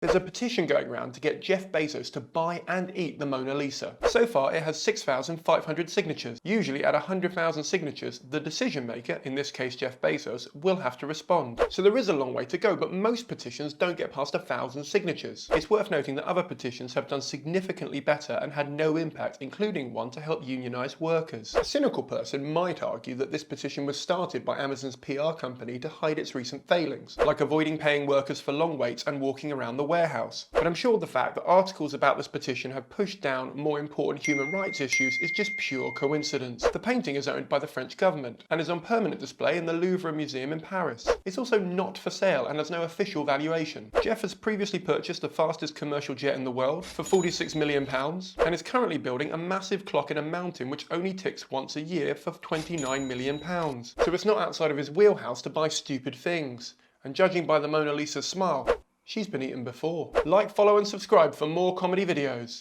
There's a petition going around to get Jeff Bezos to buy and eat the Mona Lisa. So far it has 6,500 signatures. Usually at 100,000 signatures, the decision maker, in this case Jeff Bezos, will have to respond. So there is a long way to go, but most petitions don't get past 1,000 signatures. It's worth noting that other petitions have done significantly better and had no impact, including one to help unionise workers. A cynical person might argue that this petition was started by Amazon's PR company to hide its recent failings, like avoiding paying workers for long waits and walking around the warehouse. But I'm sure the fact that articles about this petition have pushed down more important human rights issues is just pure coincidence. The painting is owned by the French government and is on permanent display in the Louvre museum in Paris. It's also not for sale and has no official valuation. Jeff has previously purchased the fastest commercial jet in the world for £46 million and is currently building a massive clock in a mountain which only ticks once a year for £29 million. So it's not outside of his wheelhouse to buy stupid things. And judging by the Mona Lisa's smile, she's been eaten before. Like, follow and subscribe for more comedy videos.